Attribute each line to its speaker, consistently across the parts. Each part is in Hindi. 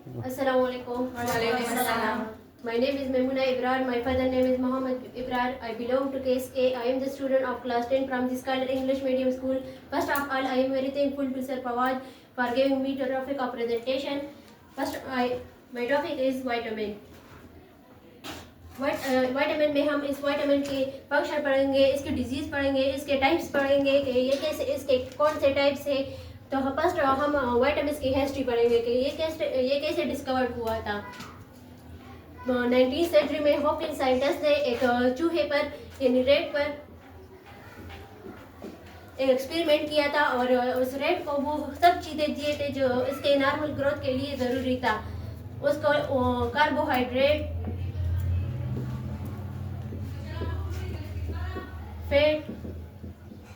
Speaker 1: Assalamualaikum.
Speaker 2: Walaikum assalam.
Speaker 1: My name is Memuna Ibrar. My father name is Mohammed Ibrar. I belong to KSA. I am the student of class 10 from the Skylar English Medium School. First of all, I am very thankful to Sir Fawad for giving me the topic of presentation. My topic is vitamin. Vitamin में हम इस विटामिन के फंक्शन पढ़ेंगे, इसके डिजीज़ पढ़ेंगे, इसके टाइप्स पढ़ेंगे कि ये कैसे, इसके कौन से टाइप्स है। तो फर्स्ट हम विटामिन की हिस्ट्री पढ़ेंगे कि ये कैसे डिस्कवर हुआ था। 19th सेंचुरी में हॉकिंस साइंटिस्ट ने एक चूहे पर यानी रेट पर एक एक्सपेरिमेंट किया था और उस रेट को वो सब चीज़ें दिए थे जो इसके नॉर्मल ग्रोथ के लिए ज़रूरी था। उसको कार्बोहाइड्रेट, फैट,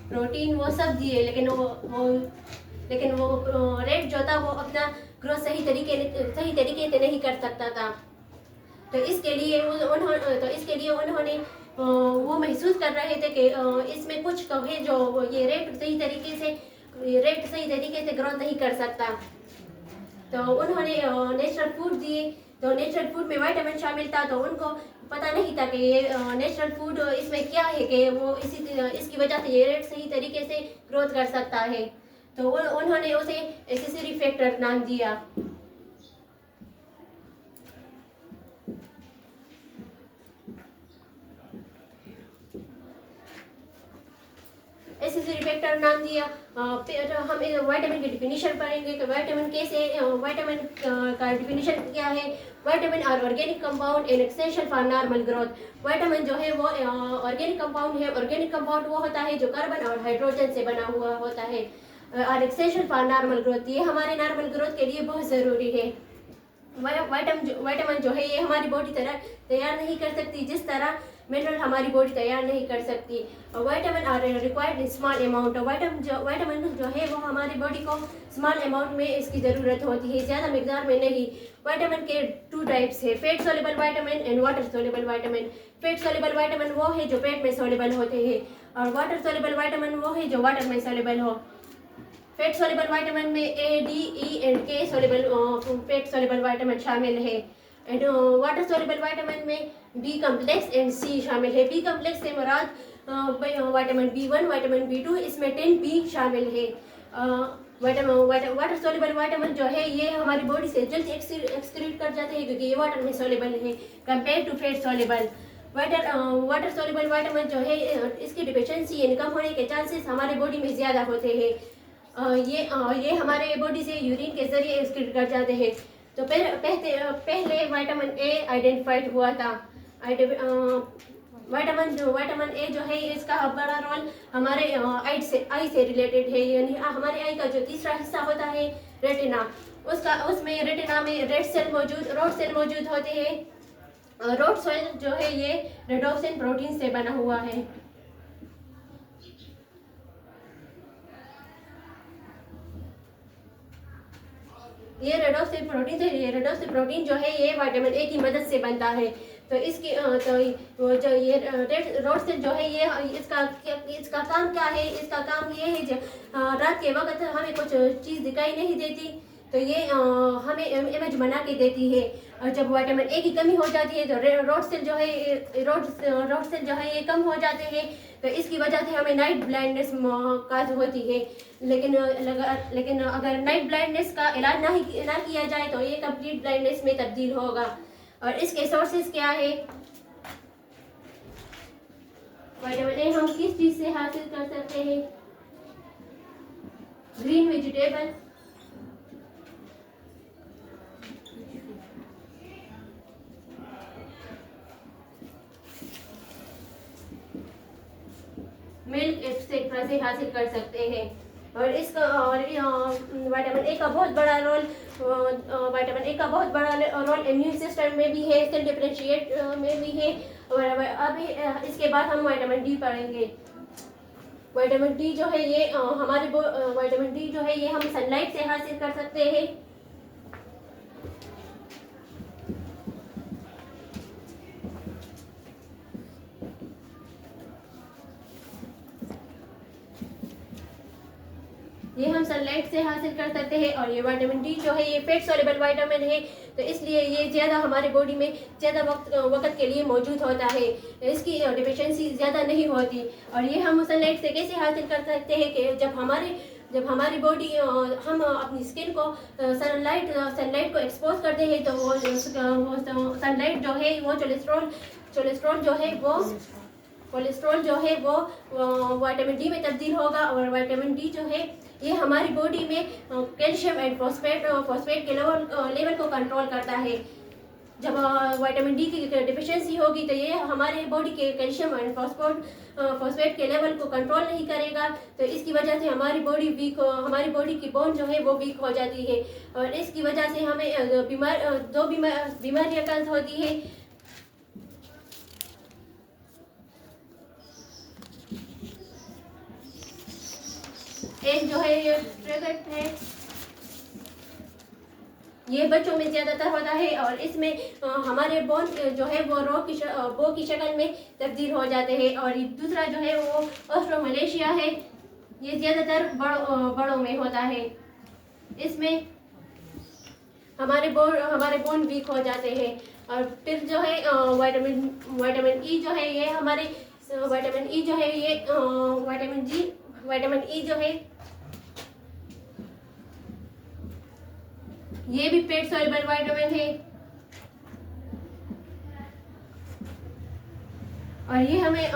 Speaker 1: प्रोटीन वो सब दिए, लेकिन वो रेट जो था वो अपना ग्रोथ सही तरीके से नहीं कर सकता था। तो इसके लिए उन्होंने वो महसूस कर रहे थे कि इसमें कुछ तो है जो ये रेट सही तरीके से ग्रोथ नहीं कर सकता। तो उन्होंने नेचुरल फूड दिए। तो नेचुरल फूड में विटामिन शामिल था, तो उनको पता नहीं था कि ये नेचुरल फूड इसमें क्या है कि वो इसकी वजह से ये रेट सही तरीके से ग्रोथ कर सकता है। तो उन्होंने उसे एसेसरी फैक्टर नाम दिया। एसेसरी फैक्टर नाम दिया। फिर हम विटामिन की डिफिनीशन पढ़ेंगे कि विटामिन का डिफिनीशन क्या है। Vitamin are organic compound and essential for normal growth. Vitamin जो है वो ऑर्गेनिक कंपाउंड है। ऑर्गेनिक कंपाउंड वो होता है जो कार्बन और हाइड्रोजन से बना हुआ होता है और एसेंशियल फॉर नॉर्मल ग्रोथ, ये हमारे नॉर्मल ग्रोथ के लिए बहुत ज़रूरी है। विटामिन जो है ये हमारी बॉडी तैयार नहीं कर सकती जिस तरह मिनरल हमारी बॉडी तैयार नहीं कर सकती। Vitamin are required in small amount. Vitamin जो है वो हमारी बॉडी को स्मॉल अमाउंट में इसकी ज़रूरत होती है, ज़्यादा मिकदार में नहीं। विटामिन के 2 टाइप्स है, fat soluble vitamin and water soluble vitamin. Fat soluble vitamin वो है जो पेट में सोल्यूबल होते हैं और वाटर सोल्यूबल विटामिन वो है जो वाटर में सोल्यूबल हो। फैट सोल्यूबल विटामिन में ए, डी, ई एंड के फैट सोल्यूबल विटामिन शामिल है। एंड वाटर सोल्यूबल विटामिन में बी कम्प्लेक्स एंड सी शामिल है। बी कम्प्लेक्स से मुराद विटामिन B1, विटामिन B2, इसमें 10B शामिल है। वाटर सोल्यूबल विटामिन जो है ये हमारी बॉडी से जल्दी एक्सक्रीट कर जाते हैं क्योंकि ये वाटर में सोल्यूबल है compare to fat soluble. Water soluble vitamin जो है इसकी डिफिशिएंसी यानी कम होने के चांसेस हमारे बॉडी में ज़्यादा होते हैं। ये हमारे बॉडी से यूरिन के जरिए एक्सक्रीट कर जाते हैं। तो पहले विटामिन ए आइडेंटिफाइड हुआ था। विटामिन ए जो है इसका बड़ा रोल हमारे आई से रिलेटेड है, यानी हमारे आई का जो तीसरा हिस्सा होता है रेटिना, उसमें रेटिना में रोड सेल मौजूद होते हैं। रोड सेल जो है ये रेडोक्सिन प्रोटीन से बना हुआ है। ये रेडोक्सिन प्रोटीन जो है ये विटामिन ए की मदद से बनता है। तो इसकी जो ये रोड सेल जो है ये इसका काम क्या है। इसका काम ये है जो रात के वक्त हमें कुछ चीज़ दिखाई नहीं देती तो ये हमें इमेज बना के देती है। और जब विटामिन ए की कमी हो जाती है तो रोड सेल जो है ये कम हो जाते हैं, तो इसकी वजह से हमें नाइट ब्लाइंडनेस काज होती है। लेकिन अगर नाइट ब्लाइंडनेस का इलाज ना किया जाए तो ये कंप्लीट ब्लाइंडनेस में तब्दील होगा। और इसके सोर्सेज क्या है। विटामिन ए हम किस चीज़ से हासिल कर सकते हैं। ग्रीन वेजिटेबल, मिल्क से हासिल कर सकते हैं। और विटामिन ए का बहुत बड़ा रोल इम्यून सिस्टम में भी है, सेल डिफरेंशिएट में भी है। और अभी इसके बाद हम विटामिन डी पढ़ेंगे। विटामिन डी जो है ये हम सनलाइट से हासिल कर सकते हैं। ये हम सनलाइट से हासिल कर सकते हैं। और ये विटामिन डी जो है ये फैट सॉल्युबल विटामिन है, तो इसलिए ये ज़्यादा हमारे बॉडी में ज़्यादा वक्त के लिए मौजूद होता है, इसकी डिफिशेंसी ज़्यादा नहीं होती। और ये हम सनलाइट से कैसे हासिल कर सकते हैं कि जब हमारी बॉडी हम अपनी स्किन को सनलाइट को एक्सपोज करते हैं, तो वो सनलाइट जो है वो कोलेस्ट्रॉल जो है वो विटामिन डी में तब्दील होगा। और विटामिन डी जो है ये हमारी बॉडी में कैल्शियम एंड फॉस्फेट के लेवल को कंट्रोल करता है। जब विटामिन डी की डिफिशिएंसी होगी तो ये हमारे बॉडी के कैल्शियम एंड फॉस्फेट के लेवल को कंट्रोल नहीं करेगा, तो इसकी वजह से हमारी बॉडी की बोन जो है वो वीक हो जाती है। और इसकी वजह से हमें दो बीमारियां कल्ट होती है। एक जो है ये ट्रिगर्ड है, ये बच्चों में ज़्यादातर होता है और इसमें हमारे बोन जो है वो बो की शक्ल में तब्दील हो जाते हैं। और दूसरा जो है वो ऑस्ट्रोमलेशिया है, ये ज़्यादातर बड़ों में होता है। इसमें हमारे बोन वीक हो जाते हैं। और फिर जो है विटामिन ई जो है ये हमारे विटामिन ई जो है ये विटामिन ई जो है ये भी फैट सॉल्युबल विटामिन है। और ये हमें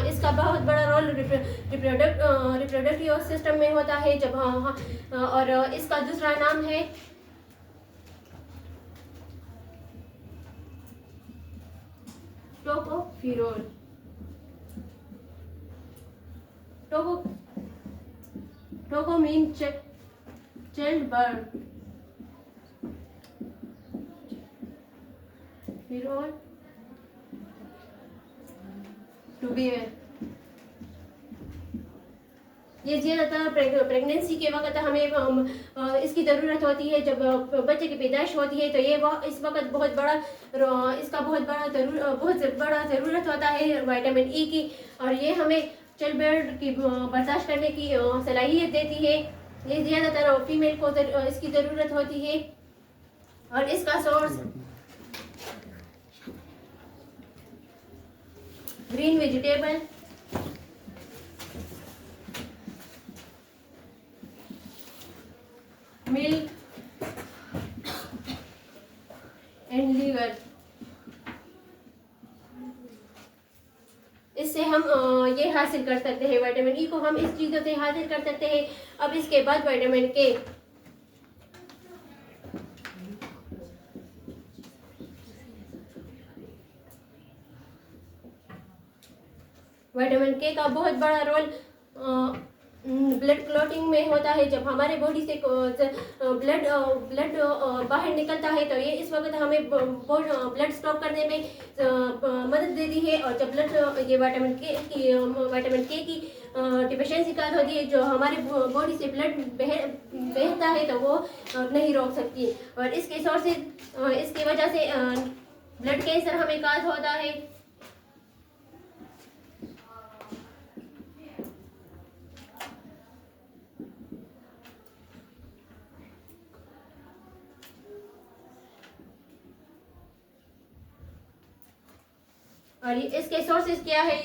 Speaker 1: इसका बहुत बड़ा रोल रिप्रोडक्टिव सिस्टम में होता है। और इसका दूसरा नाम है tocopherol. Toco mean child birth, pherol to be. ये ज़्यादातर प्रेगनेंसी के वक्त हमें इसकी ज़रूरत होती है। जब बच्चे की पैदाइश होती है तो इस वक्त इसका बहुत बड़ा ज़रूरत होता है विटामिन ई की। और ये हमें चाइल्ड बर्थ की बर्दाश्त करने की सलाहियत देती है। ये ज़्यादातर फीमेल को इसकी ज़रूरत होती है। और इसका source green vegetable, milk and liver. इससे हम ये हासिल कर सकते हैं, विटामिन ई को हम इस चीज़ों से हासिल कर सकते हैं। अब इसके बाद विटामिन के, विटामिन के का बहुत बड़ा रोल ब्लड क्लॉटिंग में होता है। जब हमारे बॉडी से ब्लड बाहर निकलता है तो ये इस वक्त हमें ब्लड स्टॉप करने में मदद देती है। और जब ये विटामिन के की डिफिशिएंसी का होती है, जो हमारे बॉडी से ब्लड बहता है तो वो नहीं रोक सकती। और इसकी वजह से ब्लड कैंसर हमें काज होता है। और इसके सोर्सेज क्या है,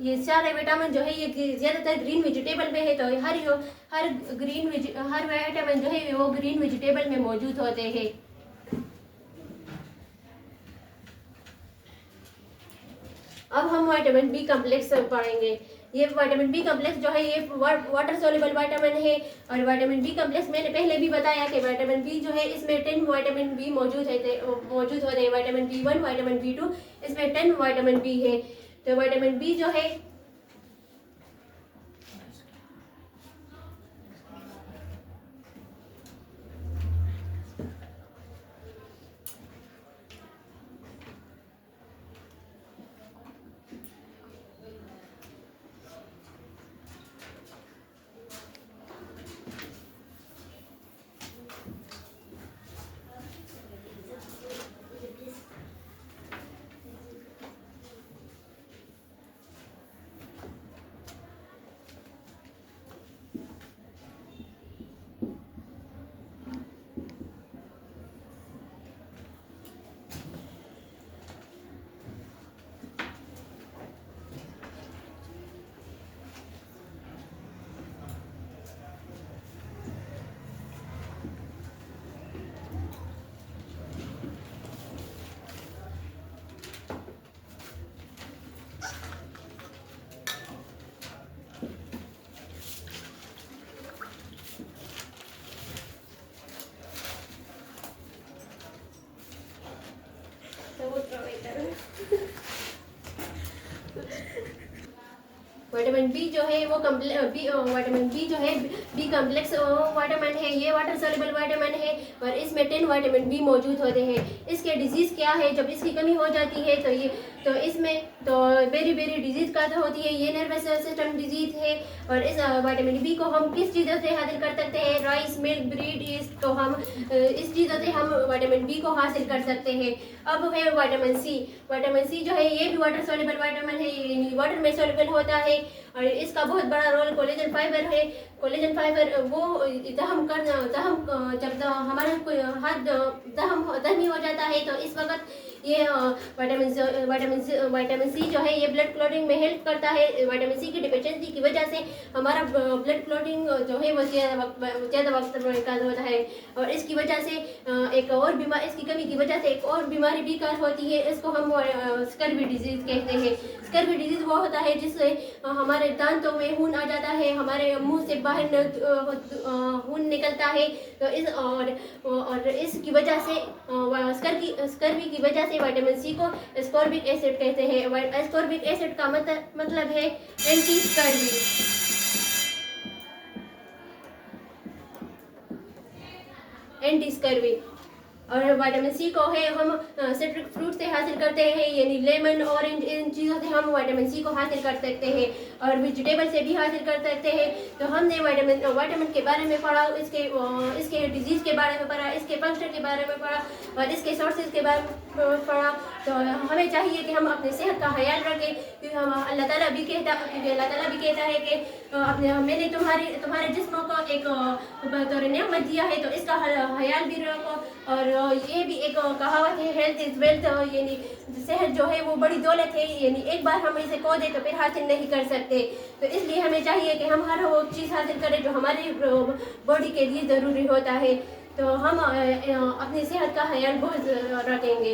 Speaker 1: ये सारे विटामिन जो है ये ज़्यादातर ग्रीन वेजिटेबल में है। तो हर विटामिन जो है वो ग्रीन वेजिटेबल में मौजूद होते हैं। अब हम विटामिन बी कम्प्लेक्स पढ़ेंगे। ये विटामिन बी कम्प्लेक्स जो है ये वाटर सोल्युबल विटामिन है। और विटामिन बी कम्प्लेक्स मैंने पहले भी बताया कि विटामिन बी जो है इसमें 10 विटामिन बी मौजूद होते हैं। विटामिन B1, विटामिन B2, इसमें 10 विटामिन बी है। तो विटामिन बी जो है विटामिन बी जो है वो विटामिन बी जो है बी कम्प्लेक्स विटामिन है, ये वाटर सॉल्युबल विटामिन है और इसमें 10 विटामिन बी मौजूद होते हैं। इसके डिजीज़ क्या है, जब इसकी कमी हो जाती है तो इसमें तो बेरी डिजीज़ पैदा होती है, ये नर्वस सिस्टम डिजीज़ है। और इस विटामिन बी को हम किस चीज़ों से हासिल कर सकते हैं, राइस, मिल्क, ब्रीड, ईस्ट, तो हम इस चीज़ों से हम विटामिन बी को हासिल कर सकते हैं। अब है विटामिन सी जो है ये भी वाटर सॉल्युबल विटामिन है, ये वाटर में सॉल्युबल होता है और इसका बहुत बड़ा रोल कोलेजन फाइबर है। कोलेजन फाइबर वो जब हमारा कोई हाथ जख्मी हो जाता है तो इस वक्त ये विटामिन सी जो है ये ब्लड क्लॉटिंग में हेल्प करता है। विटामिन सी की डिफिशिएंसी की वजह से हमारा ब्लड क्लॉटिंग जो है वो ज़्यादा वक्त का होता है और इसकी वजह से इसकी कमी की वजह से एक और बीमारी भी होती है, इसको हम स्कर्वी डिजीज़ कहते हैं। स्कर्वी डिजीज़ वो होता है जिससे हमारे दांतों में खून आ जाता है, हमारे मुंह से बाहर खून निकलता है। तो इसकी वजह से स्कर्वी की वजह से विटामिन सी को एस्कॉर्बिक एसिड कहते हैं। एस्कॉर्बिक एसिड का मतलब है एंटी स्कर्वी। एंटी स्कर्वी और विटामिन सी को है हम सिट्रिक फ्रूट से हासिल करते हैं, यानी लेमन, ऑरेंज, इन चीज़ों से हम विटामिन सी को हासिल कर सकते हैं और वेजिटेबल से भी हासिल कर सकते हैं। तो हमने विटामिन के बारे में पढ़ा, इसके डिजीज़ के बारे में पढ़ा, इसके फंक्शन के बारे में पढ़ा और इसके सोर्सेज के बारे में पढ़ा। तो हमें चाहिए कि हम अपनी सेहत का ख्याल रखें, क्योंकि अल्लाह ताला भी कहता है कि मैंने तुम्हारे जिस्म को एक बतौर नेमत दिया है, तो इसका ख्याल भी रखो। और ये भी एक कहावत है, हेल्थ इज़ वेल्थ, यानी सेहत जो है वो बड़ी दौलत है, यानी एक बार हम इसे खो दें तो फिर हासिल नहीं कर सकते। तो इसलिए हमें चाहिए कि हम हर वो चीज़ हासिल करें जो हमारी बॉडी के लिए ज़रूरी होता है। तो हम अपनी सेहत का ख्याल बहुत रखेंगे।